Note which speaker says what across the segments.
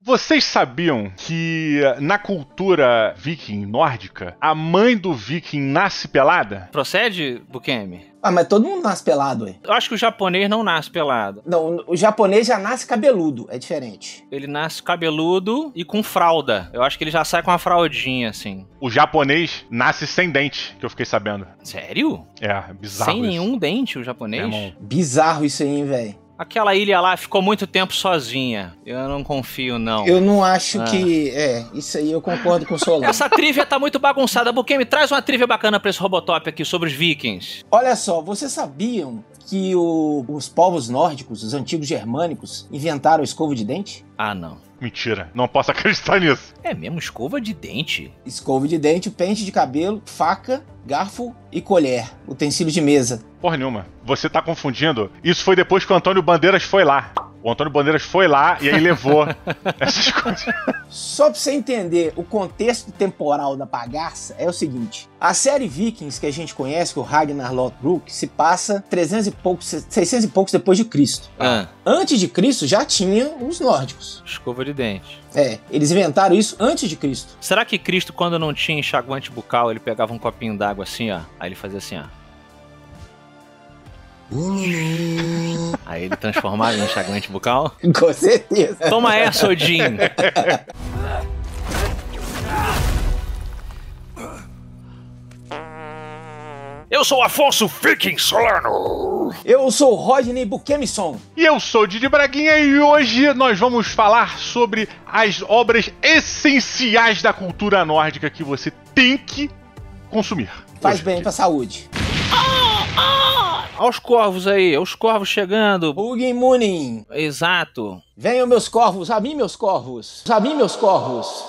Speaker 1: Vocês sabiam que na cultura viking nórdica, a mãe do viking nasce pelada?
Speaker 2: Procede, Bukemi?
Speaker 3: Ah, mas todo mundo nasce pelado, ué.
Speaker 2: Eu acho que o japonês não nasce pelado.
Speaker 3: Não, o japonês já nasce cabeludo, é diferente.
Speaker 2: Ele nasce cabeludo e com fralda. Eu acho que ele já sai com uma fraldinha, assim.
Speaker 1: O japonês nasce sem dente, que eu fiquei sabendo.
Speaker 2: Sério?
Speaker 1: É, bizarro
Speaker 2: Sem
Speaker 1: isso.
Speaker 2: nenhum dente, o japonês?
Speaker 1: Irmão.
Speaker 3: Bizarro isso aí, hein, velho.
Speaker 2: Aquela ilha lá ficou muito tempo sozinha. Eu não confio, não.
Speaker 3: Eu não acho que... isso aí eu concordo com o Solano.
Speaker 2: Essa trivia tá muito bagunçada. Bukemi, traz uma trivia bacana pra esse Robotop aqui sobre os vikings.
Speaker 3: Olha só, vocês sabiam que os povos nórdicos, os antigos germânicos, inventaram a escova de dente?
Speaker 2: Ah, não.
Speaker 1: Mentira, não posso acreditar nisso.
Speaker 2: É mesmo? Escova de dente?
Speaker 3: Escova de dente, pente de cabelo, faca, garfo e colher. Utensílio de mesa.
Speaker 1: Porra nenhuma. Você tá confundindo. Isso foi depois que o Antônio Bandeiras foi lá. O Antônio Bandeiras foi lá e aí levou essas coisas.
Speaker 3: Só pra você entender o contexto temporal da bagaça, é o seguinte. A série Vikings que a gente conhece, que o Ragnar Lothbrok, se passa 600 e poucos depois de Cristo. Antes de Cristo já tinha os nórdicos.
Speaker 2: Escova de dente.
Speaker 3: Eles inventaram isso antes de Cristo.
Speaker 2: Será que Cristo, quando não tinha enxaguante bucal, ele pegava um copinho d'água assim, ó? Aí ele fazia assim, ó. Aí ele transformava em enxaguante bucal?
Speaker 3: Com certeza.
Speaker 2: Toma essa, Odin. Eu sou Afonso Viking Solano.
Speaker 3: Eu sou o Rodney Bukemison.
Speaker 1: E eu sou o Didi Braguinha e hoje nós vamos falar sobre as obras essenciais da cultura nórdica que você tem que consumir.
Speaker 3: Faz bem pra saúde.
Speaker 2: Olha os corvos aí, os corvos chegando.
Speaker 3: Hugin Munin.
Speaker 2: Exato.
Speaker 3: Venham meus corvos, a mim meus corvos. A mim meus corvos.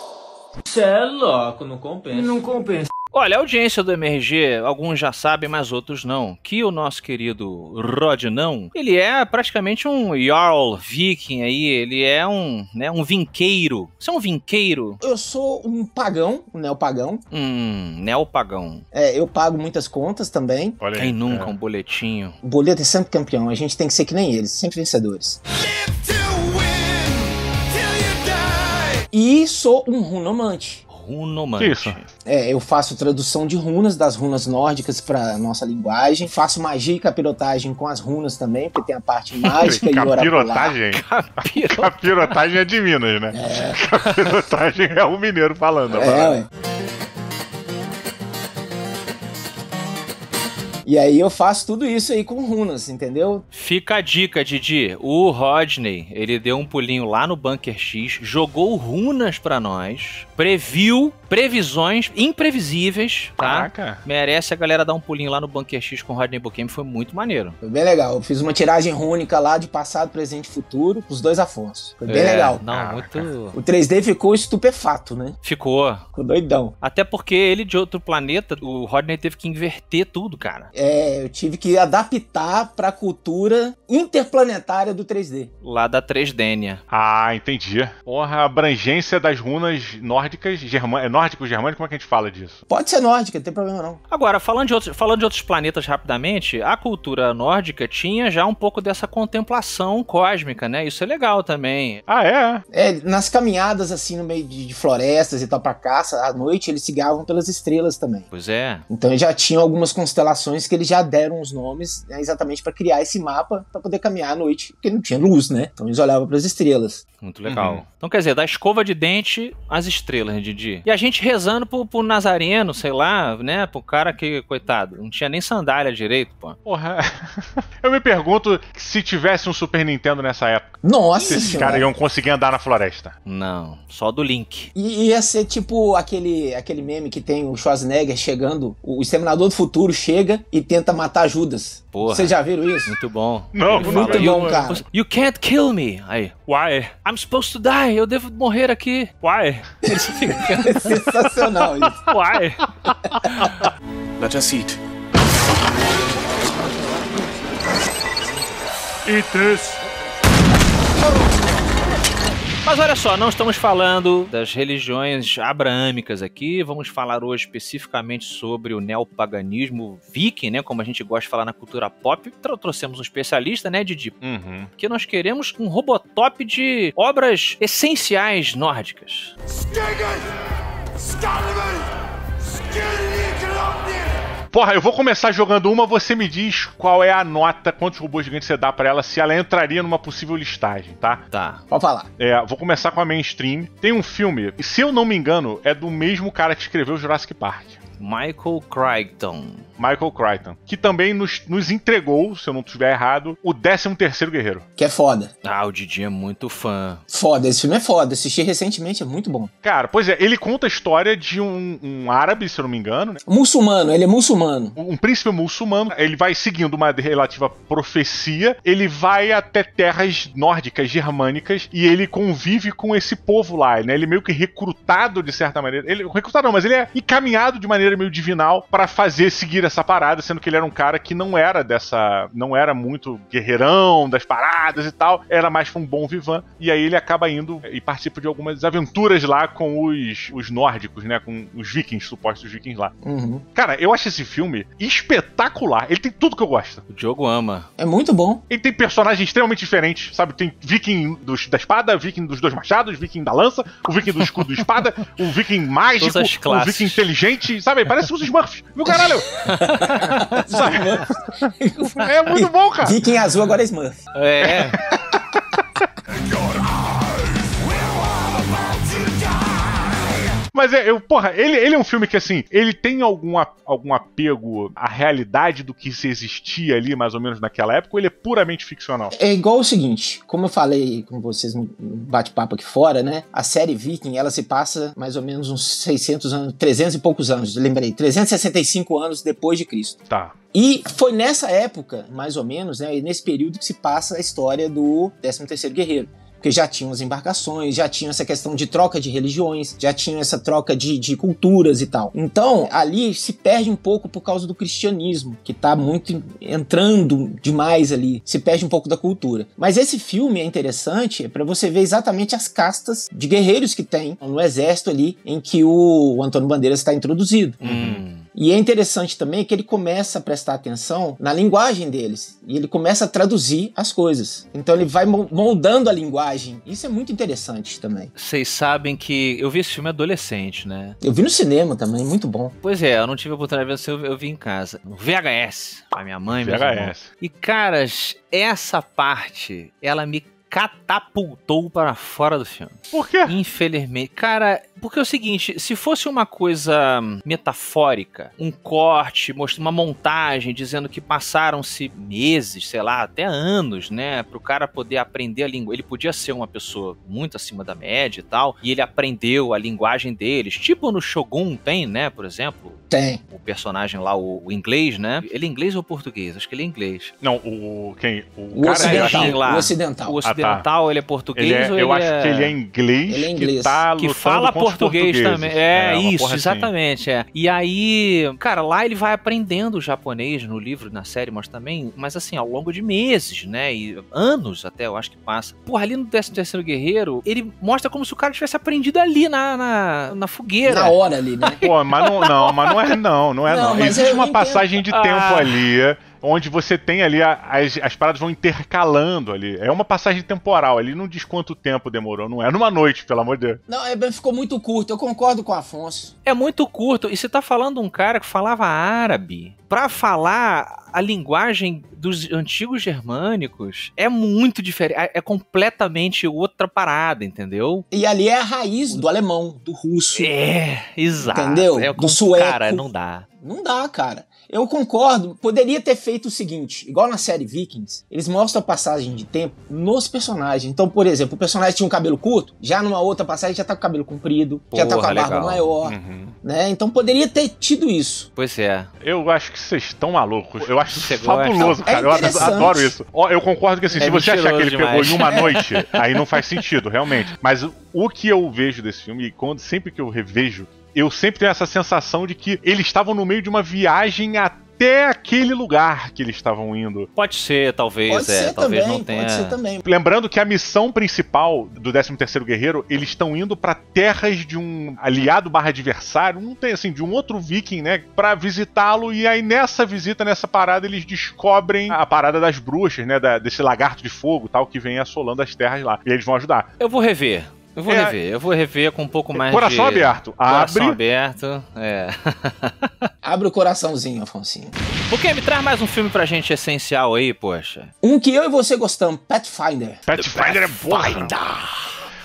Speaker 4: Cê é louco, não compensa.
Speaker 3: Não compensa.
Speaker 2: Olha, a audiência do MRG, alguns já sabem, mas outros não, que o nosso querido Rodnão, ele é praticamente um Jarl Viking aí, ele é um vinqueiro. Você é um vinqueiro?
Speaker 3: Eu sou um pagão, um neopagão.
Speaker 2: Neopagão.
Speaker 3: Eu pago muitas contas também.
Speaker 1: Olha aí.
Speaker 2: Quem nunca, um boletinho.
Speaker 3: O boleto é sempre campeão, a gente tem que ser que nem eles, sempre vencedores. E sou um runomante.
Speaker 2: Runomante.
Speaker 1: Que isso?
Speaker 3: Eu faço tradução de runas, das runas nórdicas pra nossa linguagem. Faço magia e capirotagem com as runas também, porque tem a parte mágica e oracular.
Speaker 1: Capirotagem é de Minas, né? Capirotagem é o mineiro falando.
Speaker 3: Ué. E aí eu faço tudo isso aí com runas, entendeu?
Speaker 2: Fica a dica, Didi. O Rodney, ele deu um pulinho lá no Bunker X, jogou runas pra nós, previu previsões imprevisíveis, tá?
Speaker 1: Caraca.
Speaker 2: Merece a galera dar um pulinho lá no Bunker X com o Rodney Bukemi, foi muito maneiro.
Speaker 3: Foi bem legal. Eu fiz uma tiragem rúnica lá de passado, presente e futuro, pros dois Afonso. Foi bem legal.
Speaker 2: Não, muito...
Speaker 3: O 3D ficou estupefato, né?
Speaker 2: Ficou.
Speaker 3: Ficou doidão.
Speaker 2: Até porque ele de outro planeta, o Rodney teve que inverter tudo, cara.
Speaker 3: Eu tive que adaptar pra cultura interplanetária do 3D.
Speaker 2: Lá da 3Dênia.
Speaker 1: Ah, entendi. Porra, a abrangência das runas nórdicas, nórdico-germânico, como é que a gente fala disso?
Speaker 3: Pode ser nórdica, não tem problema não.
Speaker 2: Agora, falando de outros planetas rapidamente, a cultura nórdica tinha já um pouco dessa contemplação cósmica, né? Isso é legal também.
Speaker 1: Ah, é?
Speaker 3: Nas caminhadas, assim, no meio de florestas e tal, pra caça, à noite eles se guiavam pelas estrelas também.
Speaker 2: Pois é.
Speaker 3: Então eles já tinham algumas constelações que eles já deram os nomes, né, exatamente pra criar esse mapa pra poder caminhar à noite, porque não tinha luz, né? Então eles olhavam pras estrelas.
Speaker 2: Muito legal. Então, quer dizer, da escova de dente às estrelas, Didi. E a gente rezando pro Nazareno, sei lá, né? Pro cara que, coitado, não tinha nem sandália direito, pô.
Speaker 1: Porra, eu me pergunto se tivesse um Super Nintendo nessa época.
Speaker 3: Nossa
Speaker 1: se esses
Speaker 3: senhora.
Speaker 1: caras iam conseguir andar na floresta.
Speaker 2: Não, só do Link.
Speaker 3: E ia ser tipo aquele meme que tem o Schwarzenegger chegando, o Exterminador do Futuro chega e tenta matar Judas.
Speaker 2: Porra.
Speaker 3: Vocês já viram isso?
Speaker 2: Muito bom.
Speaker 1: Não,
Speaker 2: Ele
Speaker 3: muito
Speaker 2: fala,
Speaker 3: bom, cara.
Speaker 2: You can't kill me. Aí, why? I'm supposed to die. Eu devo morrer aqui. Why? Ele fica...
Speaker 3: É sensacional isso.
Speaker 2: Why?
Speaker 5: Let us eat.
Speaker 1: Eat this.
Speaker 2: Mas olha só, não estamos falando das religiões abraâmicas aqui, vamos falar hoje especificamente sobre o neopaganismo viking, né, como a gente gosta de falar na cultura pop. Trouxemos um especialista, né, Didi?
Speaker 1: Uhum.
Speaker 2: Que nós queremos um robotop de obras essenciais nórdicas.
Speaker 1: Porra, eu vou começar jogando uma, você me diz qual é a nota, quantos robôs gigantes você dá pra ela, se ela entraria numa possível listagem, tá?
Speaker 2: Tá.
Speaker 3: Pode falar.
Speaker 1: Vou começar com a mainstream. Tem um filme, se eu não me engano, é do mesmo cara que escreveu Jurassic Park.
Speaker 2: Michael Crichton.
Speaker 1: Michael Crichton, que também nos entregou, se eu não estiver errado, o 13º Guerreiro.
Speaker 3: Que é foda.
Speaker 2: Ah, o Didi é muito fã.
Speaker 3: Foda, esse filme é foda. Assisti recentemente, é muito bom.
Speaker 1: Cara, pois é, ele conta a história de um árabe, se eu não me engano, né?
Speaker 3: Muçulmano, ele é muçulmano.
Speaker 1: Um príncipe muçulmano, ele vai seguindo uma relativa profecia, ele vai até terras nórdicas, germânicas, e ele convive com esse povo lá, né? Ele é meio que recrutado de certa maneira. Recrutado não, mas ele é encaminhado de maneira meio divinal pra seguir essa parada, sendo que ele era um cara que não era muito guerreirão das paradas e tal, era mais um bom vivan, e aí ele acaba indo e participa de algumas aventuras lá com os nórdicos, né, com os vikings, supostos vikings lá.
Speaker 3: Uhum.
Speaker 1: Cara, eu acho esse filme espetacular, ele tem tudo que eu gosto.
Speaker 2: O Diogo ama.
Speaker 3: É muito bom.
Speaker 1: Ele tem personagens extremamente diferentes, sabe, tem viking da espada, viking dos 2 machados, viking da lança, o viking do escudo e espada, o viking mágico, o viking inteligente, sabe, parece os Smurfs, meu caralho! É muito bom, cara.
Speaker 3: Viking azul agora é Smurf.
Speaker 2: É.
Speaker 1: Mas ele é um filme que, assim, ele tem algum apego à realidade do que se existia ali, mais ou menos, naquela época, ou ele é puramente ficcional?
Speaker 3: É igual o seguinte, como eu falei com vocês no bate-papo aqui fora, né? A série Viking, ela se passa mais ou menos uns 600 anos, 300 e poucos anos, lembrei, 365 anos depois de Cristo.
Speaker 1: Tá.
Speaker 3: E foi nessa época, mais ou menos, né, nesse período que se passa a história do 13º Guerreiro. Porque já tinham as embarcações, já tinha essa questão de troca de religiões, já tinha essa troca de culturas e tal. Então, ali se perde um pouco por causa do cristianismo, que tá muito entrando demais ali, se perde um pouco da cultura. Mas esse filme é interessante para você ver exatamente as castas de guerreiros que tem no exército ali, em que o Antônio Bandeiras está introduzido. E é interessante também que ele começa a prestar atenção na linguagem deles. E ele começa a traduzir as coisas. Então ele vai moldando a linguagem. Isso é muito interessante também.
Speaker 2: Vocês sabem que eu vi esse filme adolescente, né?
Speaker 3: Eu vi no cinema também, muito bom.
Speaker 2: Pois é, eu não tive a oportunidade de ver esse filme, eu vi em casa. No VHS. A minha mãe, meus
Speaker 1: VHS.
Speaker 2: irmãos. E, caras, essa parte, ela me catapultou para fora do filme.
Speaker 1: Por quê?
Speaker 2: Infelizmente. Cara, porque é o seguinte, se fosse uma coisa metafórica, um corte, uma montagem dizendo que passaram-se meses, sei lá, até anos, né, pro cara poder aprender a língua. Ele podia ser uma pessoa muito acima da média e tal, e ele aprendeu a linguagem deles. Tipo no Shogun tem, né, por exemplo.
Speaker 3: Tem.
Speaker 2: O personagem lá, o inglês, né? Ele é inglês ou português? Acho que ele é inglês.
Speaker 1: Não,
Speaker 3: O
Speaker 1: cara
Speaker 3: ocidental.
Speaker 2: lá.
Speaker 3: O ocidental.
Speaker 2: O ocidental, ele é português ou ele
Speaker 1: eu acho que ele é inglês,
Speaker 3: Ele é inglês.
Speaker 1: que tá
Speaker 2: que
Speaker 1: lutando
Speaker 2: fala
Speaker 1: contra os
Speaker 2: português
Speaker 1: portugueses.
Speaker 2: também.
Speaker 1: Uma
Speaker 2: Isso,
Speaker 1: porra assim.
Speaker 2: exatamente, é. E aí, cara, lá ele vai aprendendo japonês no livro, na série, mas também, mas assim, ao longo de meses, né, e anos até, eu acho que passa. Porra, ali no 13º Guerreiro, ele mostra como se o cara tivesse aprendido ali na fogueira.
Speaker 3: Na hora ali, né?
Speaker 1: Pô, mas não é não.
Speaker 3: Não, mas
Speaker 1: Existe
Speaker 3: eu
Speaker 1: uma
Speaker 3: entendo.
Speaker 1: passagem de tempo ali, onde você tem ali, as paradas vão intercalando ali. É uma passagem temporal, ali não diz quanto tempo demorou, não é numa noite, pelo amor de Deus.
Speaker 3: Não, ficou muito curto, eu concordo com o Afonso.
Speaker 2: É muito curto, e você tá falando de um cara que falava árabe. Pra falar a linguagem dos antigos germânicos, é muito diferente, é completamente outra parada, entendeu?
Speaker 3: E ali é a raiz do alemão, do russo.
Speaker 2: É, exato.
Speaker 3: Entendeu? Do sueco.
Speaker 2: Cara, não dá.
Speaker 3: Não dá, cara. Eu concordo. Poderia ter feito o seguinte, igual na série Vikings, eles mostram a passagem de tempo nos personagens. Então, por exemplo, o personagem tinha um cabelo curto, já numa outra passagem já tá com o cabelo comprido, já tá com a barba
Speaker 2: legal.
Speaker 3: maior, né? Então poderia ter tido isso.
Speaker 2: Pois é.
Speaker 1: Eu acho que vocês estão malucos. Eu acho
Speaker 2: Você
Speaker 1: fabuloso,
Speaker 3: gosta?
Speaker 1: cara.
Speaker 3: É
Speaker 1: Eu
Speaker 3: interessante.
Speaker 1: adoro isso. Ó, eu concordo que assim, se você achar que ele
Speaker 2: mentiroso
Speaker 1: pegou
Speaker 2: demais.
Speaker 1: em uma noite, aí não faz sentido, realmente. Mas o que eu vejo desse filme, sempre que eu revejo, eu sempre tenho essa sensação de que eles estavam no meio de uma viagem até até aquele lugar que eles estavam indo.
Speaker 2: Pode ser, talvez,
Speaker 3: Pode ser
Speaker 2: talvez
Speaker 3: também,
Speaker 2: não tenha...
Speaker 3: pode ser também.
Speaker 1: Lembrando que a missão principal do 13º Guerreiro, eles estão indo pra terras de um aliado / adversário, não tem assim, de um outro viking, né, pra visitá-lo, e aí nessa visita, nessa parada, eles descobrem a parada das bruxas, né, desse lagarto de fogo, tal, que vem assolando as terras lá, e eles vão ajudar.
Speaker 2: Eu vou rever com um pouco mais
Speaker 1: coração aberto.
Speaker 2: Coração aberto,
Speaker 3: Abre o coraçãozinho, Afonsinho.
Speaker 2: Porque me traz mais um filme pra gente essencial aí, poxa.
Speaker 3: Um que eu e você gostamos, Pathfinder.
Speaker 1: Pathfinder é bom.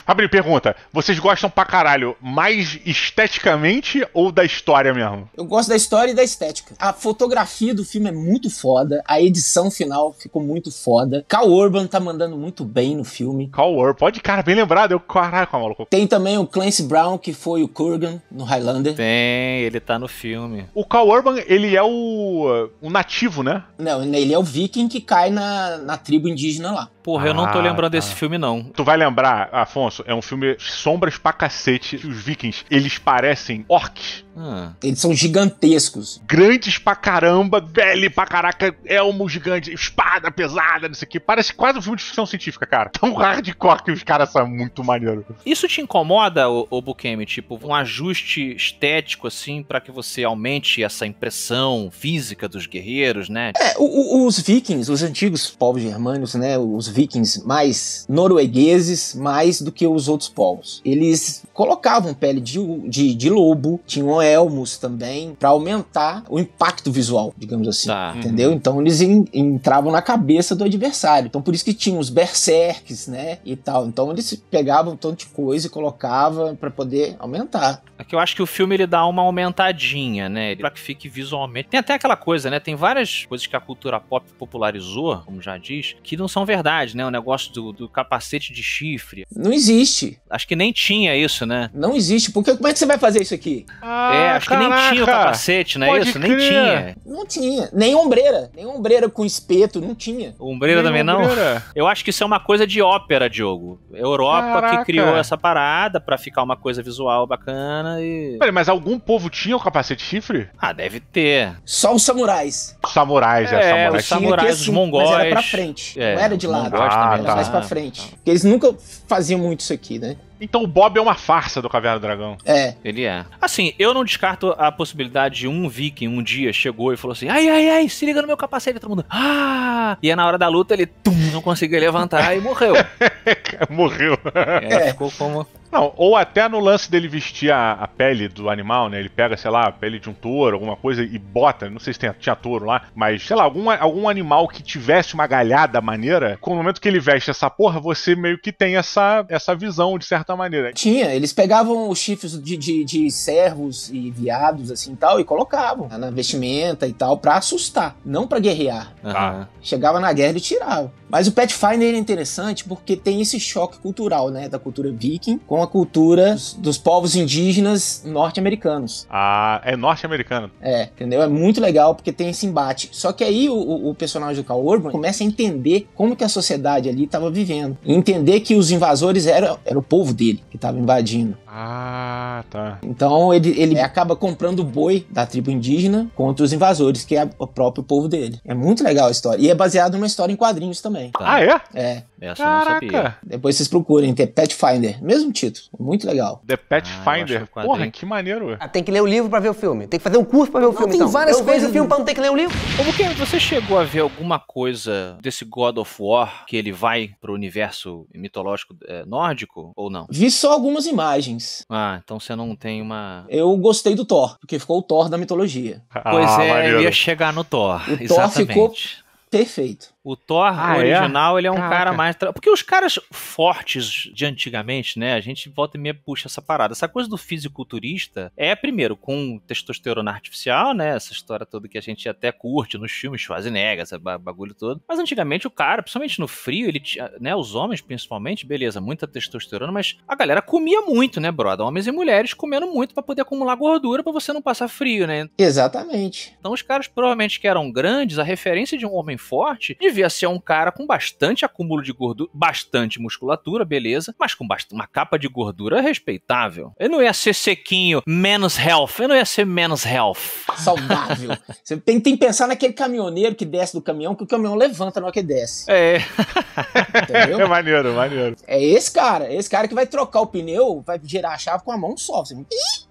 Speaker 1: Fabrício, pergunta, vocês gostam pra caralho mais esteticamente ou da história mesmo?
Speaker 3: Eu gosto da história e da estética. A fotografia do filme é muito foda, a edição final ficou muito foda. Cal Urban tá mandando muito bem no filme.
Speaker 1: Cal Urban, pode, cara, bem lembrado, caraca, maluco.
Speaker 3: Tem também o Clancy Brown, que foi o Kurgan no Highlander.
Speaker 2: Tem, ele tá no filme.
Speaker 1: O Cal Urban, ele é o nativo, né?
Speaker 3: Não, ele é o viking que cai na tribo indígena lá.
Speaker 2: Porra, eu não tô lembrando desse filme, não.
Speaker 1: Tu vai lembrar, Afonso, é um filme sombras pra cacete, que os vikings, eles parecem orcs.
Speaker 3: Eles são gigantescos.
Speaker 1: Grandes pra caramba, velho pra caraca, elmo gigante, espada pesada, não sei o que. Parece quase um filme de ficção científica, cara. Tão hardcore que os caras são muito maneiros.
Speaker 2: Isso te incomoda, ô Bukemi? Tipo, um ajuste estético, assim, pra que você aumente essa impressão física dos guerreiros, né?
Speaker 3: Os vikings, os antigos povos germânicos, né? Os vikings mais noruegueses, mais do que os outros povos. Eles colocavam pele de lobo, tinham elmos também, pra aumentar o impacto visual, digamos assim.
Speaker 2: Tá.
Speaker 3: Entendeu? Então eles entravam na cabeça do adversário. Então por isso que tinham os berserks, né? E tal. Então eles pegavam um tanto de coisa e colocavam pra poder aumentar.
Speaker 2: É que eu acho que o filme ele dá uma aumentadinha, né? Pra que fique visualmente. Tem até aquela coisa, né? Tem várias coisas que a cultura pop popularizou, como já diz, que não são verdade, né? O negócio do capacete de chifre.
Speaker 3: Não existe.
Speaker 2: Acho que nem tinha isso, né?
Speaker 3: Não existe. Porque como é que você vai fazer isso aqui?
Speaker 2: Acho que nem tinha o capacete, não é isso?
Speaker 1: Crer.
Speaker 2: Nem tinha.
Speaker 3: Não tinha. Nem ombreira. Nem ombreira com espeto, não tinha.
Speaker 2: Ombreira também não? Eu acho que isso é uma coisa de ópera, Diogo. Europa que criou essa parada pra ficar uma coisa visual bacana e...
Speaker 1: Peraí, mas algum povo tinha o capacete de chifre?
Speaker 2: Deve ter.
Speaker 3: Só os samurais.
Speaker 1: Samurais,
Speaker 2: os
Speaker 1: samurais.
Speaker 2: samurais, os mongóis.
Speaker 3: Mas era pra frente. Não era de lado.
Speaker 2: Também,
Speaker 3: Era mais pra frente. Porque eles nunca faziam muito isso aqui, né?
Speaker 1: Então o Bob é uma farsa do Caverna do Dragão.
Speaker 3: É.
Speaker 2: Ele é. Assim, eu não descarto a possibilidade de um viking um dia chegou e falou assim, ai, se liga no meu capacete, todo mundo, e aí na hora da luta ele, não conseguiu levantar e morreu.
Speaker 1: Morreu.
Speaker 2: Ficou como...
Speaker 1: Não, ou até no lance dele vestir a pele do animal, né? Ele pega, sei lá, a pele de um touro, alguma coisa, e bota, não sei se tinha touro lá, mas, sei lá, algum animal que tivesse uma galhada maneira, com o momento que ele veste essa porra, você meio que tem essa visão, de certa maneira.
Speaker 3: Tinha, eles pegavam os chifres de servos e viados, assim, tal, e colocavam na vestimenta e tal, pra assustar, não pra guerrear. Chegava na guerra e tirava. Mas o Pathfinder é interessante porque tem esse choque cultural, né? Da cultura viking com a cultura dos povos indígenas norte-americanos.
Speaker 1: É norte-americano.
Speaker 3: Entendeu? É muito legal porque tem esse embate. Só que aí o personagem do Cal Urban começa a entender como que a sociedade ali estava vivendo. E entender que os invasores era o povo dele que estava invadindo.
Speaker 1: Tá.
Speaker 3: Então ele acaba comprando o boi da tribo indígena contra os invasores, que é o próprio povo dele. É muito legal a história. E é baseado numa história em quadrinhos também.
Speaker 1: É?
Speaker 2: Essa eu não sabia.
Speaker 3: Depois vocês procurem, tem Pathfinder, mesmo título, muito legal.
Speaker 1: The Pathfinder, porra, que maneiro.
Speaker 6: Tem que ler o livro pra ver o filme, tem que fazer um curso pra ver o filme,
Speaker 3: tem várias
Speaker 6: eu
Speaker 3: coisas
Speaker 6: vejo o filme pra não ter que ler o livro.
Speaker 2: Como que você chegou a ver alguma coisa desse God of War, que ele vai pro universo mitológico nórdico, ou não?
Speaker 3: Vi só algumas imagens.
Speaker 2: Então você não tem uma...
Speaker 3: Eu gostei do Thor, porque ficou o Thor da mitologia.
Speaker 2: Pois eu ia chegar no Thor,
Speaker 3: o
Speaker 2: exatamente.
Speaker 3: Thor ficou perfeito.
Speaker 2: O Thor original, ele é um cara mais... Porque os caras fortes de antigamente, né? A gente volta e meia puxa essa parada. Essa coisa do fisiculturista primeiro, com testosterona artificial, né? Essa história toda que a gente até curte nos filmes Schwarzenegger, esse bagulho todo. Mas antigamente o cara, principalmente no frio, ele tinha, né? Os homens, principalmente, beleza, muita testosterona, mas a galera comia muito, né, brother? Homens e mulheres comendo muito pra poder acumular gordura pra você não passar frio, né?
Speaker 3: Exatamente.
Speaker 2: Então os caras provavelmente que eram grandes, a referência de um homem forte devia devia ser um cara com bastante acúmulo de gordura, bastante musculatura, beleza, mas com uma capa de gordura respeitável. Ele não ia ser sequinho, menos health, ele não ia ser menos health.
Speaker 3: Saudável. Você tem que pensar naquele caminhoneiro que desce do caminhão, que o caminhão levanta na hora que desce. Entendeu?
Speaker 1: É maneiro, maneiro.
Speaker 3: É esse cara que vai trocar o pneu, vai girar a chave com a mão só. Você,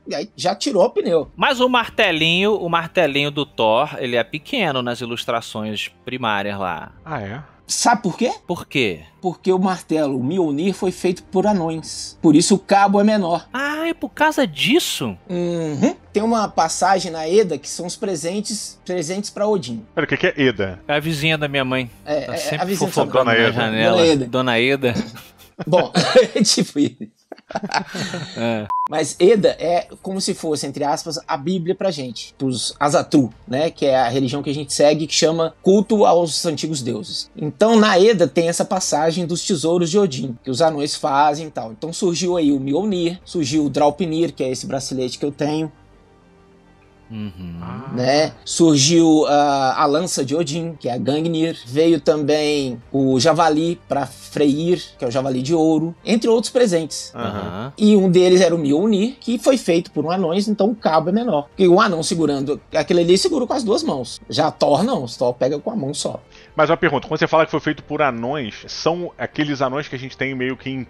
Speaker 3: e aí já tirou o pneu.
Speaker 2: Mas o martelinho do Thor, ele é pequeno nas ilustrações primárias lá.
Speaker 1: Ah, é?
Speaker 3: Sabe por quê?
Speaker 2: Por quê?
Speaker 3: Porque o martelo, o Mjolnir, foi feito por anões. Por isso o cabo é menor.
Speaker 2: Ah, é por causa disso?
Speaker 3: Uhum. Tem uma passagem na Eda que são os presentes para Odin.
Speaker 1: Pera, o que é Eda?
Speaker 2: É a vizinha da minha mãe. Tá sempre
Speaker 3: a vizinha
Speaker 2: fofocando
Speaker 1: da
Speaker 2: na janela. Dona Eda.
Speaker 3: Bom, tipo isso. Mas Eda é como se fosse, entre aspas, a Bíblia pra gente, pros Azatru, né, que é a religião que a gente segue, que chama culto aos antigos deuses. Então na Eda tem essa passagem dos tesouros de Odin, que os anões fazem e tal. Então surgiu aí o Mjolnir, surgiu o Draupnir, que é esse bracelete que eu tenho. Né? Surgiu a lança de Odin, que é a Gungnir. Veio também o javali para Freyr, que é o javali de ouro, entre outros presentes. E um deles era o Mjolnir, que foi feito por um anões, então o cabo é menor. Porque o anão segurando aquele ali segura com as duas mãos. Já Thor não, o Thor pega com a mão só.
Speaker 1: Mas uma pergunta, quando você fala que foi feito por anões, são aqueles anões que a gente tem meio que em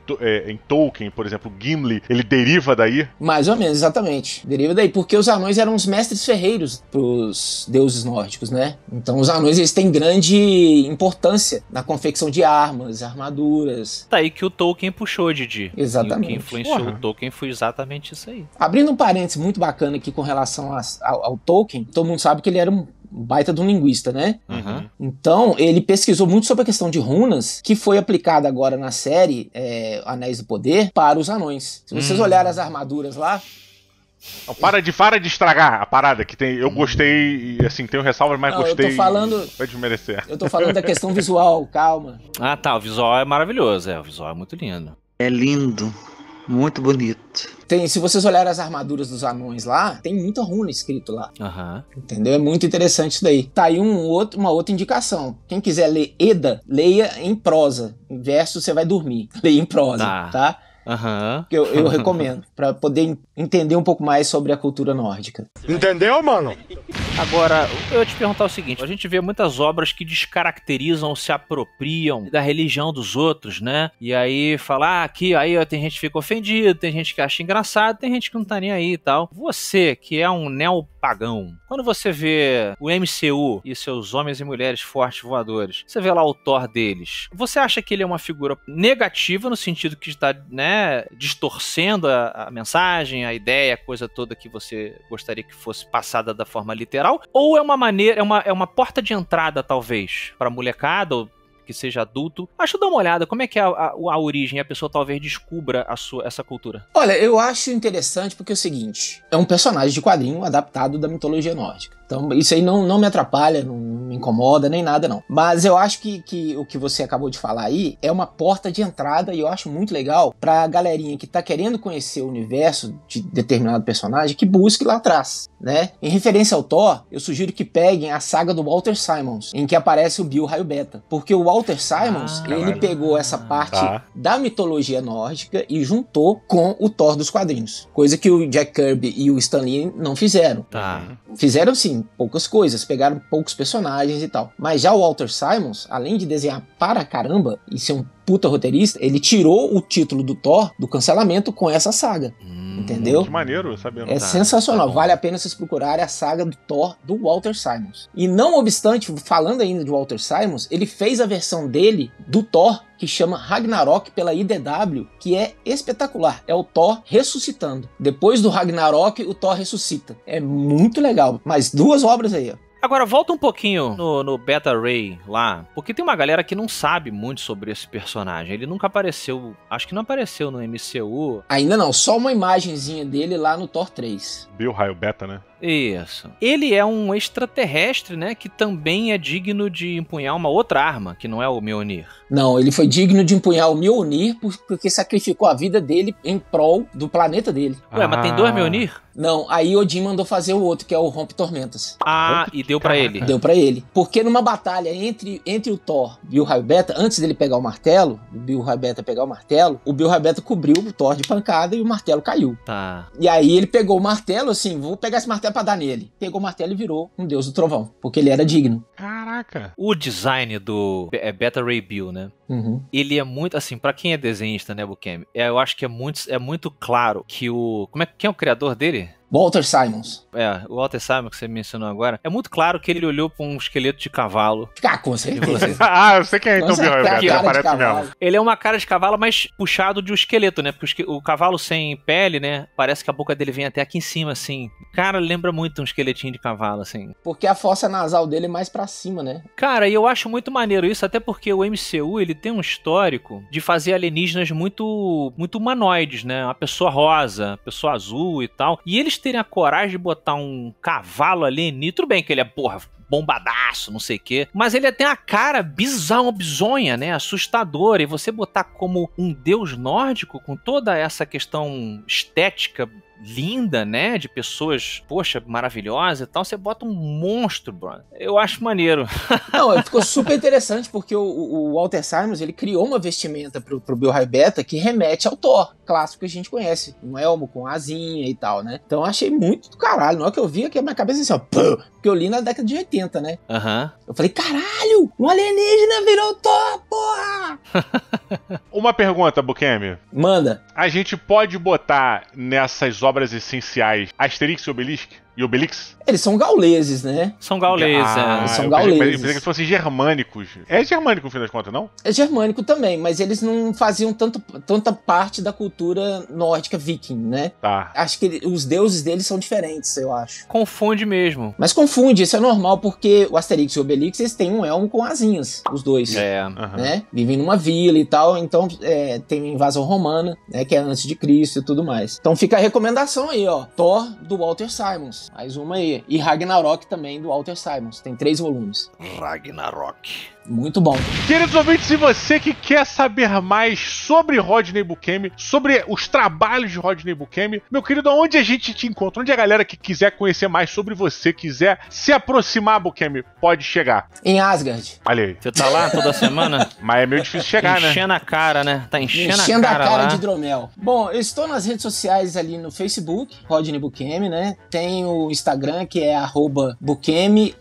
Speaker 1: Tolkien, por exemplo, Gimli, ele deriva daí?
Speaker 3: Mais ou menos, exatamente. Deriva daí, porque os anões eram os mestres ferreiros pros deuses nórdicos, né? Então os anões, eles têm grande importância na confecção de armas, armaduras.
Speaker 2: Tá aí que o Tolkien puxou, Didi.
Speaker 3: Exatamente.
Speaker 2: E o que influenciou o Tolkien foi exatamente isso aí.
Speaker 3: Abrindo um parênteses muito bacana aqui com relação ao Tolkien, todo mundo sabe que ele era um baita de um linguista, né? Então, ele pesquisou muito sobre a questão de runas, que foi aplicada agora na série Anéis do Poder, para os anões. Se vocês olharem as armaduras lá...
Speaker 1: Não, para de estragar a parada que tem. Eu gostei, e assim, tenho ressalvas, mas gostei.
Speaker 3: Eu tô falando.
Speaker 1: Vai desmerecer.
Speaker 3: Eu tô falando da questão visual, calma.
Speaker 2: Ah, tá. O visual é maravilhoso. O visual é muito lindo.
Speaker 7: É lindo. Muito bonito.
Speaker 3: Se vocês olharem as armaduras dos anões lá, tem muita runa escrito lá. Entendeu? É muito interessante isso daí. Tá aí uma outra indicação. Quem quiser ler Eda, leia em prosa. Em verso você vai dormir. Leia em prosa, tá? Que eu recomendo, pra poder entender um pouco mais sobre a cultura nórdica.
Speaker 8: Entendeu, mano?
Speaker 2: Agora, eu ia te perguntar o seguinte, a gente vê muitas obras que descaracterizam, se apropriam da religião dos outros, né? E aí fala, aqui, aí tem gente que fica ofendido, tem gente que acha engraçado, tem gente que não tá nem aí e tal. Você, que é um neopagão, quando você vê o MCU e seus homens e mulheres fortes voadores, você vê lá o Thor deles, você acha que ele é uma figura negativa no sentido que está, né, distorcendo a mensagem, a ideia, a coisa toda que você gostaria que fosse passada da forma literal? Ou é uma maneira, é uma porta de entrada, talvez, para molecada, ou que seja adulto? Acho que dá uma olhada, como é que é a origem, a pessoa talvez descubra essa cultura.
Speaker 3: Olha, eu acho interessante porque é o seguinte, é um personagem de quadrinho adaptado da mitologia nórdica. Então isso aí não me atrapalha, não me incomoda, nem nada não. Mas eu acho que o que você acabou de falar aí é uma porta de entrada e eu acho muito legal pra galerinha que tá querendo conhecer o universo de determinado personagem, que busque lá atrás, né? Em referência ao Thor, eu sugiro que peguem a saga do Walter Simmons, em que aparece o Bill Raio Beta. Porque o Walter Simmons, ele pegou essa parte da mitologia nórdica e juntou com o Thor dos quadrinhos. Coisa que o Jack Kirby e o Stan Lee não fizeram. Fizeram sim, poucas coisas, pegaram poucos personagens e tal. Mas já o Walter Simmons, além de desenhar para caramba e ser um puta roteirista, ele tirou o título do Thor do cancelamento com essa saga. Entendeu?
Speaker 1: Que maneiro, sabendo.
Speaker 3: É sensacional, vale a pena vocês procurarem a saga do Thor do Walter Simmons. E não obstante, falando ainda de Walter Simmons, ele fez a versão dele do Thor que chama Ragnarok pela IDW, que é espetacular. É o Thor ressuscitando. Depois do Ragnarok, o Thor ressuscita. É muito legal. Mais duas obras aí, ó.
Speaker 2: Agora, volta um pouquinho no Beta Ray lá, porque tem uma galera que não sabe muito sobre esse personagem. Ele nunca apareceu, acho que não apareceu no MCU.
Speaker 3: Ainda não, só uma imagenzinha dele lá no Thor 3.
Speaker 1: Bill Raio Beta, né?
Speaker 2: Isso. Ele é um extraterrestre, né, que também é digno de empunhar uma outra arma, que não é o Mjolnir.
Speaker 3: Não, ele foi digno de empunhar o Mjolnir porque sacrificou a vida dele em prol do planeta dele.
Speaker 2: Ué, mas tem dois Mjolnir?
Speaker 3: Não, aí Odin mandou fazer o outro, que é o Rompe Tormentas.
Speaker 2: Ah, e deu pra ele.
Speaker 3: Deu pra ele. Porque numa batalha entre o Thor e o Raio Beta, antes dele pegar o martelo, o Bill Raio Beta pegar o martelo, o Bill Raio Beta cobriu o Thor de pancada e o martelo caiu.
Speaker 2: Tá.
Speaker 3: E aí ele pegou o martelo, assim, vou pegar esse martelo pra dar nele. Pegou o martelo e virou um deus do trovão, porque ele era digno.
Speaker 1: Caraca.
Speaker 2: O design do Beta Ray Bill, né?
Speaker 3: Uhum.
Speaker 2: Ele é muito, assim, pra quem é desenhista, né, Buscemi? Eu acho que é muito claro que o... Quem é o criador dele?
Speaker 3: Walter Simons.
Speaker 2: O Walter Simons que você mencionou agora. É muito claro que ele olhou pra um esqueleto de cavalo.
Speaker 3: Com certeza.
Speaker 1: Eu sei quem é então, Bill Raio Beta, aparece mesmo.
Speaker 2: Ele é uma cara de cavalo, mas puxado de um esqueleto, né? Porque o cavalo sem pele, né? Parece que a boca dele vem até aqui em cima, assim. Cara, lembra muito um esqueletinho de cavalo, assim.
Speaker 3: Porque a fossa nasal dele é mais pra cima, né?
Speaker 2: Cara, e eu acho muito maneiro isso, até porque o MCU, ele tem um histórico de fazer alienígenas muito humanoides, né? Uma pessoa rosa, pessoa azul e tal. E eles terem a coragem de botar um cavalo alienígena, tudo bem que ele é, bombadaço, não sei o quê, mas ele tem a cara bizarra, bizonha, né, assustadora, e você botar como um deus nórdico, com toda essa questão estética linda, né, de pessoas, poxa, maravilhosas e tal, você bota um monstro, brother. Eu acho maneiro.
Speaker 3: Não, ficou super interessante, porque o Walter Simons, ele criou uma vestimenta pro Bill Raio Beta que remete ao Thor, clássico que a gente conhece, um elmo com asinha e tal, né? Então eu achei muito do caralho. Na hora que eu vi, aqui a minha cabeça assim, ó, porque eu li na década de 80, né?
Speaker 2: Aham.
Speaker 3: Eu falei, caralho, um alienígena virou Thor, porra!
Speaker 1: Uma pergunta, Buscemi.
Speaker 3: Manda.
Speaker 1: A gente pode botar nessas obras essenciais Asterix e Obelix?
Speaker 3: Eles são gauleses, né?
Speaker 2: São gauleses,
Speaker 3: Eles são
Speaker 1: eu
Speaker 3: gauleses.
Speaker 1: pensei que fossem germânicos. É germânico, no fim das contas, não?
Speaker 3: É germânico também, mas eles não faziam tanta parte da cultura nórdica viking, né?
Speaker 1: Tá.
Speaker 3: Acho que os deuses deles são diferentes, eu acho.
Speaker 2: Confunde mesmo.
Speaker 3: Mas confunde, isso é normal, porque o Asterix e o Obelix, eles têm um elmo com asinhas, os dois. Né? Vivem numa vila e tal, então tem invasão romana, né, que é antes de Cristo e tudo mais. Então fica a recomendação aí, ó. Thor, do Walter Simons. Mais uma aí. E Ragnarok também, do Walter Simons. Tem 3 volumes.
Speaker 2: Ragnarok.
Speaker 3: Muito bom.
Speaker 1: Queridos ouvintes, e você que quer saber mais sobre Rodney Buscemi, sobre os trabalhos de Rodney Buscemi, meu querido, onde a gente te encontra? Onde a galera que quiser conhecer mais sobre você, quiser se aproximar, Buscemi, pode chegar?
Speaker 3: Em Asgard.
Speaker 1: Olha aí.
Speaker 2: Você tá lá toda semana?
Speaker 1: Mas é meio difícil chegar, né?
Speaker 2: Enchendo a cara, né? Tá enchendo
Speaker 3: a cara
Speaker 2: lá.
Speaker 3: de hidromel. Bom, eu estou nas redes sociais ali no Facebook, Rodney Buscemi, né? Tem o Instagram, que é @Buscemi_ART.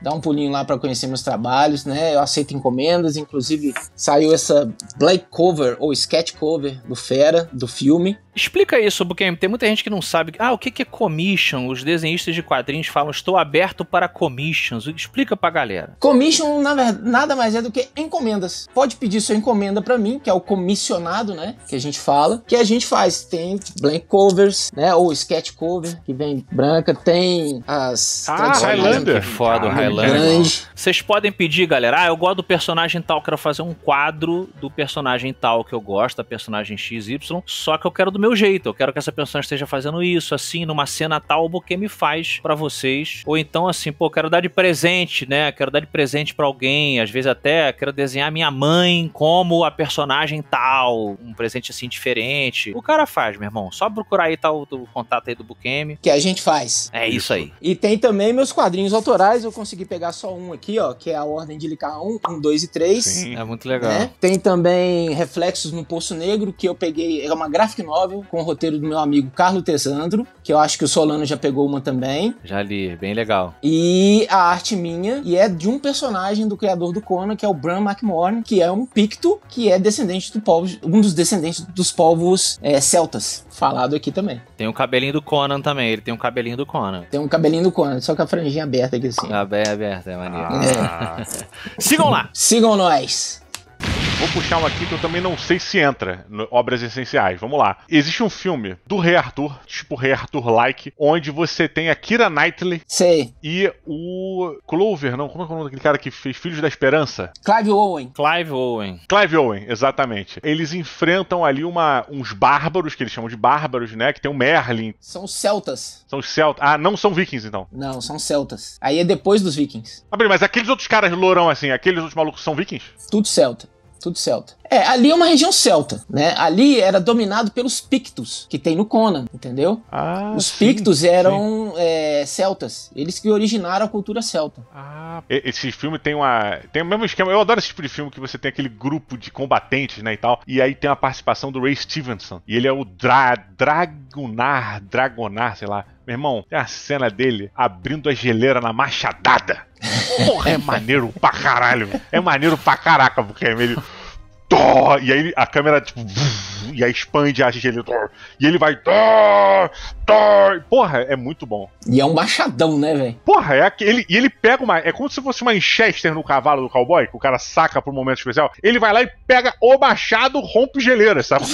Speaker 3: Dá um pulinho lá pra conhecer meus trabalhos, né? Eu aceito encomendas, inclusive saiu essa Black Cover ou Sketch Cover do Fera, do filme.
Speaker 2: Explica isso, Buscemi. Tem muita gente que não sabe. O que é commission? Os desenhistas de quadrinhos falam, estou aberto para commissions. Explica pra galera.
Speaker 3: Commission, na verdade, nada mais é do que encomendas. Pode pedir sua encomenda pra mim, que é o comissionado, né? Que a gente fala. Que a gente faz. Tem blank covers, né? Ou sketch cover, que vem branca. Tem as...
Speaker 1: Highlander.
Speaker 2: Que foda, o Highlander. Vocês podem pedir, galera. Eu gosto do personagem tal, quero fazer um quadro do personagem tal que eu gosto, da personagem XY, só que eu quero do meu jeito, eu quero que essa pessoa esteja fazendo isso, assim, numa cena tal, o Buscemi faz pra vocês. Ou então, assim, quero dar de presente, né? Quero dar de presente pra alguém, às vezes até quero desenhar minha mãe como a personagem tal, um presente assim diferente. O cara faz, meu irmão. Só procurar aí o contato aí do Buscemi.
Speaker 3: Que a gente faz.
Speaker 2: É isso aí.
Speaker 3: E tem também meus quadrinhos autorais, eu consegui pegar só um aqui, ó, que é a Ordem de Licar 1, 2 e 3.
Speaker 1: Sim.
Speaker 2: É muito legal.
Speaker 3: Né? Tem também Reflexos no Poço Negro, que eu peguei, é uma graphic novel com o roteiro do meu amigo Carlo Tesandro, que eu acho que o Solano já pegou uma também.
Speaker 2: Já li, bem legal.
Speaker 3: E a arte minha, e é de um personagem do criador do Conan, que é o Bran McMorn, que é um Picto, que é descendente do povo, um dos descendentes dos povos celtas, falado aqui também.
Speaker 2: Tem o cabelinho do Conan também, ele tem um cabelinho do Conan.
Speaker 3: Tem um cabelinho do Conan, só com a franjinha aberta aqui assim.
Speaker 2: Aberta, é maneiro. Sigam lá!
Speaker 3: Sigam nós!
Speaker 1: Vou puxar um aqui que eu também não sei se entra no Obras Essenciais. Vamos lá. Existe um filme do Rei Arthur, tipo Rei Arthur-like, onde você tem a Keira Knightley e o Clover, não, como é o nome daquele cara que fez Filhos da Esperança?
Speaker 3: Clive Owen,
Speaker 1: exatamente. Eles enfrentam ali uns bárbaros, que eles chamam de bárbaros, né? Que tem o Merlin.
Speaker 3: São celtas.
Speaker 1: São os celtas. Ah, não são vikings, então.
Speaker 3: Não, são celtas. Aí é depois dos vikings.
Speaker 1: Mas aqueles outros caras lourão, assim, aqueles outros malucos são vikings?
Speaker 3: Tudo celta. Ali é uma região celta, né? Ali era dominado pelos Pictos, que tem no Conan, entendeu? Os Pictos eram celtas. Eles que originaram a cultura celta.
Speaker 1: Esse filme tem o mesmo esquema. Eu adoro esse tipo de filme que você tem aquele grupo de combatentes, né, e tal. E aí tem a participação do Ray Stevenson. E ele é o Dragonar, sei lá. Meu irmão, tem a cena dele abrindo a geleira na machadada. Porra, é maneiro pra caralho. É maneiro pra caraca, porque ele... E aí a câmera, tipo... E aí expande a geleira. E ele vai... Porra, é muito bom.
Speaker 3: E é um machadão, né, velho?
Speaker 1: Porra, e ele pega uma... É como se fosse uma Winchester no cavalo do cowboy, que o cara saca pro momento especial. Ele vai lá e pega o machado, rompe geleira, sabe?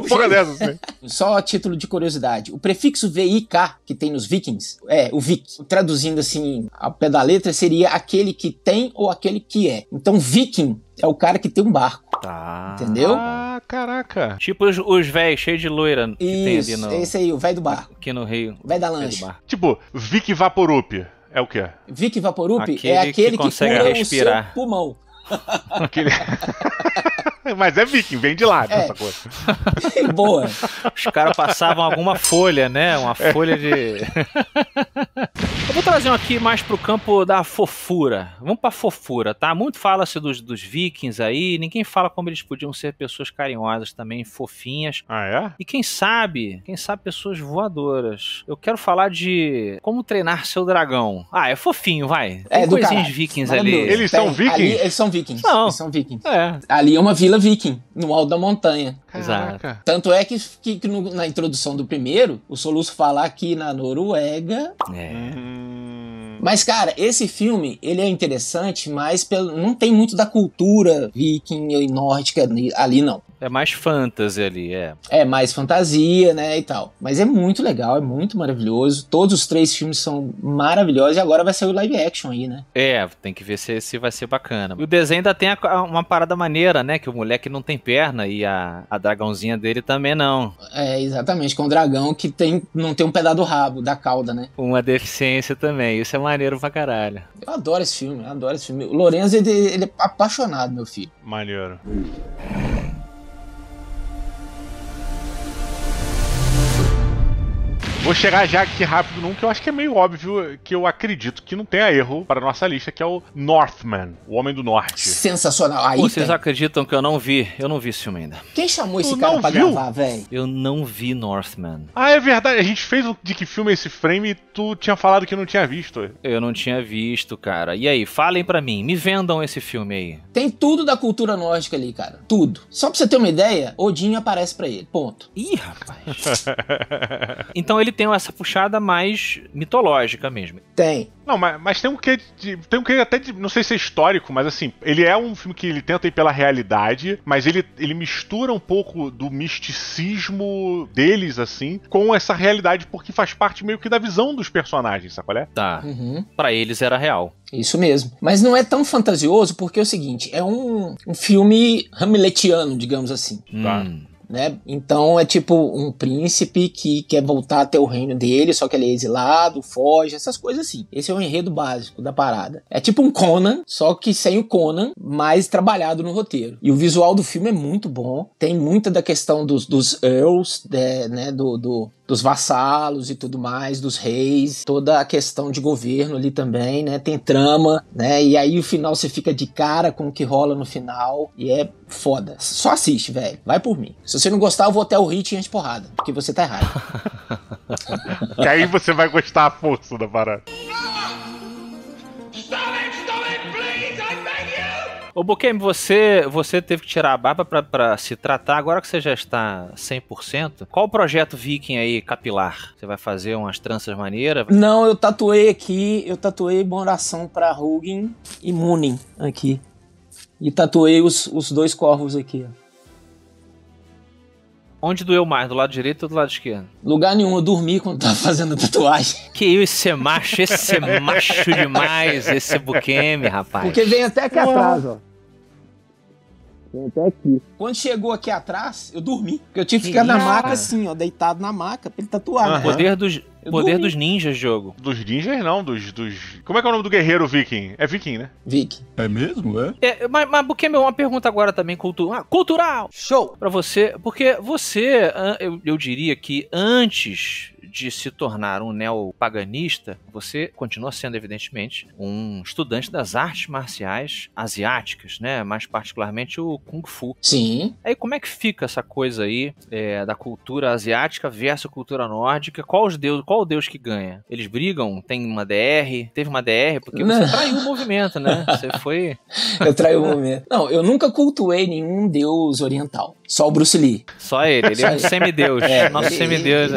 Speaker 1: Porra dessa, assim.
Speaker 3: Só a título de curiosidade. O prefixo VIK, que tem nos Vikings, o Vik. Traduzindo assim, ao pé da letra, seria aquele que tem ou aquele que é. Então, Viking é o cara que tem um barco. Entendeu?
Speaker 1: Ah, caraca.
Speaker 2: Tipo os velhos cheios de loira que tem ali no...
Speaker 3: esse aí, o velho do barco.
Speaker 2: Aqui no Rio.
Speaker 3: Velho da lancha.
Speaker 1: Tipo, Vic Vaporup. É o quê?
Speaker 3: Vic Vaporup é aquele que
Speaker 2: consegue
Speaker 3: cura
Speaker 2: respirar.
Speaker 3: o seu pulmão.
Speaker 1: Aquele... Mas é viking, vem de lá essa coisa.
Speaker 3: Boa.
Speaker 2: Os caras passavam alguma folha, né? Uma folha de... Eu vou trazer um aqui mais pro campo da fofura. Vamos pra fofura, tá? Muito fala-se dos vikings aí, ninguém fala como eles podiam ser pessoas carinhosas também, fofinhas.
Speaker 1: É?
Speaker 2: E quem sabe pessoas voadoras. Eu quero falar de como treinar seu dragão. É fofinho, vai. Tem coisinhas vikings ali.
Speaker 1: Eles são vikings?
Speaker 3: Ali, eles são vikings.
Speaker 2: Não.
Speaker 3: Eles são vikings.
Speaker 2: É.
Speaker 3: Ali é uma vila viking, no alto da montanha.
Speaker 2: Exato.
Speaker 3: Tanto é que na introdução do primeiro, o Soluço fala aqui na Noruega. Mas, cara, esse filme, ele é interessante, mas não tem muito da cultura viking e nórdica ali, não.
Speaker 2: É mais fantasy ali,
Speaker 3: É mais fantasia, né, e tal. Mas é muito legal, é muito maravilhoso. Todos os 3 filmes são maravilhosos e agora vai sair o live action aí, né?
Speaker 2: Tem que ver se vai ser bacana. E o desenho ainda tem uma parada maneira, né, que o moleque não tem perna e a dragãozinha dele também não.
Speaker 3: Exatamente, com o dragão que não tem um pedaço do rabo, da cauda, né?
Speaker 2: Uma deficiência também, isso é maneiro pra caralho.
Speaker 3: Eu adoro esse filme. O Lorenzo, ele é apaixonado, meu filho.
Speaker 1: Maneiro. Vou chegar já aqui rápido num que eu acho que é meio óbvio, que eu acredito que não tenha erro para a nossa lista, que é o Northman, o Homem do Norte.
Speaker 3: Sensacional. Aí
Speaker 2: vocês acreditam que eu não vi? Eu não vi esse filme ainda.
Speaker 3: Quem chamou esse cara pra gravar, velho?
Speaker 2: Eu não vi Northman.
Speaker 1: É verdade. A gente fez de que filme é esse frame e tu tinha falado que não tinha visto.
Speaker 2: Eu não tinha visto, cara. E aí, falem pra mim, me vendam esse filme aí.
Speaker 3: Tem tudo da cultura nórdica ali, cara. Tudo. Só pra você ter uma ideia, Odin aparece pra ele. Ponto.
Speaker 2: Ih, rapaz. Então ele tem essa puxada mais mitológica mesmo.
Speaker 3: Tem.
Speaker 1: Não, mas tem um quê até de, não sei se é histórico, mas assim, ele é um filme que ele tenta ir pela realidade, mas ele mistura um pouco do misticismo deles, assim, com essa realidade, porque faz parte meio que da visão dos personagens, sabe qual é?
Speaker 2: Tá. Pra eles era real.
Speaker 3: Isso mesmo. Mas não é tão fantasioso porque é o seguinte, é um filme hamletiano, digamos assim.
Speaker 1: Tá.
Speaker 3: Né? Então é tipo um príncipe que quer voltar até o reino dele, só que ele é exilado, foge, essas coisas assim. Esse é o enredo básico da parada. É tipo um Conan, só que sem o Conan, mais trabalhado no roteiro. E o visual do filme é muito bom. Tem muita da questão dos earls, né? Dos vassalos e tudo mais, dos reis, toda a questão de governo ali também, né? Tem trama, né? E aí o final você fica de cara com o que rola no final e é foda. Só assiste, velho. Vai por mim. Se você não gostar, eu vou até o hit e antes porrada, porque você tá errado.
Speaker 1: Que aí você vai gostar à força da parada.
Speaker 2: Ô Boquem, você teve que tirar a barba pra se tratar, agora que você já está 100%, qual o projeto viking aí, capilar? Você vai fazer umas tranças maneiras?
Speaker 3: Não, eu tatuei oração pra Hugin e Munin aqui. E tatuei os 2 corvos aqui, ó.
Speaker 2: Onde doeu mais, do lado direito ou do lado esquerdo?
Speaker 3: Lugar nenhum, eu dormi quando tava fazendo a tatuagem.
Speaker 2: Que esse é macho demais, esse Boquem, rapaz.
Speaker 3: Porque vem até aqui atrás, ó. Tem até aqui. Quando chegou aqui atrás, eu dormi. Porque eu tive que ficar na maca assim, ó, deitado na maca pra ele tatuar. Né?
Speaker 2: Poder dos ninjas, jogo.
Speaker 1: Dos ninjas não, dos... Como é que é o nome do guerreiro viking? É viking, né?
Speaker 3: Viking.
Speaker 8: É mesmo, é?
Speaker 2: Mas Bukemi, uma pergunta agora também cultural.
Speaker 3: Show!
Speaker 2: Pra você, porque você, eu diria que antes de se tornar um neopaganista, você continua sendo, evidentemente, um estudante das artes marciais asiáticas, né? Mais particularmente o Kung Fu.
Speaker 3: Sim.
Speaker 2: Aí como é que fica essa coisa aí da cultura asiática versus cultura nórdica? Qual o deus que ganha? Eles brigam? Tem uma DR? Teve uma DR? Porque você traiu o movimento, né? Você foi...
Speaker 3: Eu traí o movimento. Não, eu nunca cultuei nenhum deus oriental. Só o Bruce Lee.
Speaker 2: Só ele é um semideus. Nosso semideus,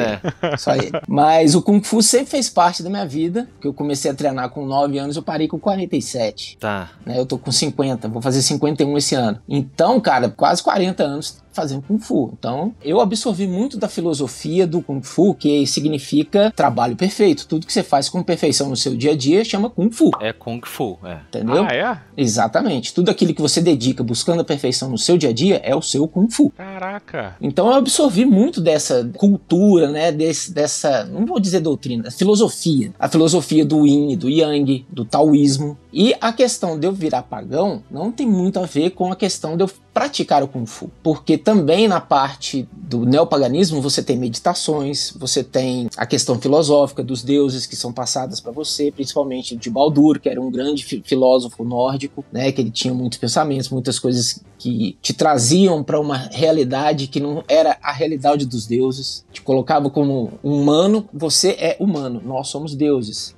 Speaker 3: Só ele. Mas o Kung Fu sempre fez parte da minha vida, porque eu comecei a treinar com 9 anos, eu parei com 47.
Speaker 2: Tá.
Speaker 3: Né, eu tô com 50, vou fazer 51 esse ano. Então, cara, quase 40 anos fazendo Kung Fu. Então, eu absorvi muito da filosofia do Kung Fu, que significa trabalho perfeito. Tudo que você faz com perfeição no seu dia a dia chama Kung Fu.
Speaker 2: É Kung Fu,
Speaker 3: Entendeu?
Speaker 1: Ah, é?
Speaker 3: Exatamente. Tudo aquilo que você dedica buscando a perfeição no seu dia a dia é o seu Kung Fu.
Speaker 1: Caraca.
Speaker 3: Então eu absorvi muito dessa cultura, né, dessa, não vou dizer doutrina, filosofia. A filosofia do Yin, do Yang, do taoísmo. E a questão de eu virar pagão não tem muito a ver com a questão de eu praticar o Kung Fu. Porque também na parte do neopaganismo você tem meditações, você tem a questão filosófica dos deuses que são passadas para você, principalmente de Baldur, que era um grande filósofo nórdico, né, que ele tinha muitos pensamentos, muitas coisas que te traziam para uma realidade que não era a realidade dos deuses. Te colocava como humano, você é humano, nós somos deuses.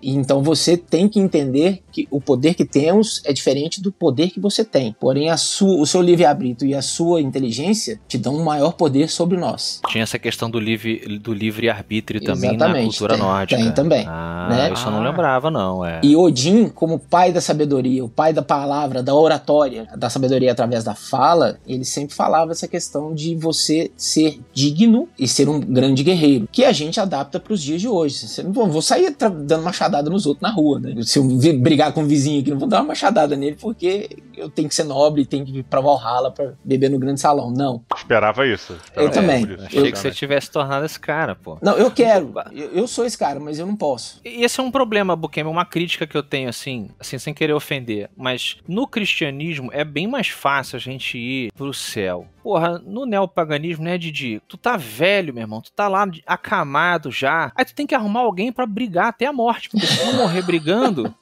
Speaker 3: Então você tem que entender que o poder que temos é diferente do poder que você tem. Porém, o seu livre-arbítrio e a sua inteligência te dão um maior poder sobre nós.
Speaker 2: Tinha essa questão do livre-arbítrio também na cultura nórdica.
Speaker 3: Tem também. Né?
Speaker 2: Isso eu não lembrava, não.
Speaker 3: E Odin, como pai da sabedoria, o pai da palavra, da oratória, da sabedoria através da fala, ele sempre falava essa questão de você ser digno e ser um grande guerreiro, que a gente adapta para os dias de hoje. Você não vou sair dando machadada nos outros na rua, né? Se eu brigar com um vizinho aqui, não vou dar uma machadada nele porque eu tenho que ser nobre, tenho que ir pra Valhalla pra beber no grande salão. Não.
Speaker 1: Esperava isso.
Speaker 3: Eu também.
Speaker 2: Achei que você tivesse tornado esse cara, pô.
Speaker 3: Não, eu quero. Eu sou esse cara, mas eu não posso.
Speaker 2: E esse é um problema, Bukemi, uma crítica que eu tenho, assim, sem querer ofender. Mas no cristianismo é bem mais fácil a gente ir pro céu. Porra, no neopaganismo, né, Didi? Tu tá velho, meu irmão. Tu tá lá acamado já. Aí tu tem que arrumar alguém pra brigar até a morte. Porque se tu morrer brigando,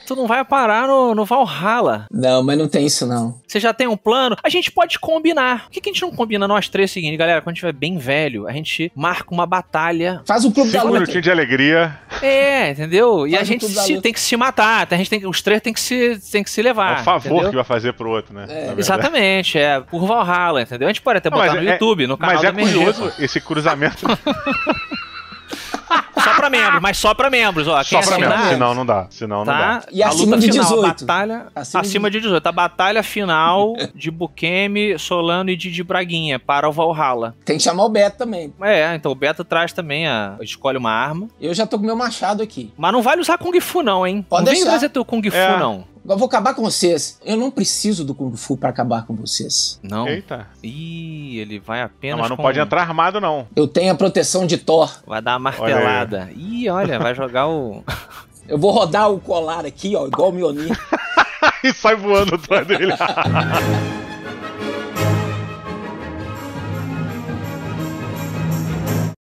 Speaker 2: tu não vai parar no Valhalla.
Speaker 3: Não, mas não tem isso, não.
Speaker 2: Você já tem um plano? A gente pode combinar. Por que a gente não combina nós três o seguinte, galera? Quando a gente estiver bem velho, a gente marca uma batalha.
Speaker 3: Faz um clube da luta.
Speaker 1: 5 minutinhos de alegria.
Speaker 2: Entendeu? E a gente tem que se matar. Os três tem que se levar.
Speaker 1: É um favor,
Speaker 2: entendeu?
Speaker 1: que vai fazer pro outro, né?
Speaker 2: Exatamente, por Valhalla, entendeu? A gente pode até botar no YouTube, no canal
Speaker 1: da
Speaker 2: MRG.
Speaker 1: Mas é curioso esse cruzamento.
Speaker 2: Só pra membros, mas só pra membros, ó.
Speaker 1: Só pra membros, senão não dá. Senão não dá.
Speaker 3: E acima de 18.
Speaker 2: A batalha, acima de 18. A batalha final de Bukemi, Solano e Didi Braguinha para o Valhalla.
Speaker 3: Tem que chamar o Beto também.
Speaker 2: Então o Beto traz também, escolhe uma arma.
Speaker 3: Eu já tô com meu machado aqui.
Speaker 2: Mas não vale usar Kung Fu não, hein?
Speaker 3: Pode
Speaker 2: não
Speaker 3: deixar.
Speaker 2: Vem trazer teu Kung Fu não.
Speaker 3: Eu vou acabar com vocês. Eu não preciso do Kung Fu pra acabar com vocês.
Speaker 2: Não?
Speaker 1: Eita.
Speaker 2: Ih, ele vai apenas
Speaker 1: mas não pode entrar armado, não.
Speaker 3: Eu tenho a proteção de Thor.
Speaker 2: Vai dar uma martelada. Ih, olha, vai jogar o...
Speaker 3: Eu vou rodar o colar aqui, ó, igual o Mjolnir.
Speaker 1: E sai voando atrás dele.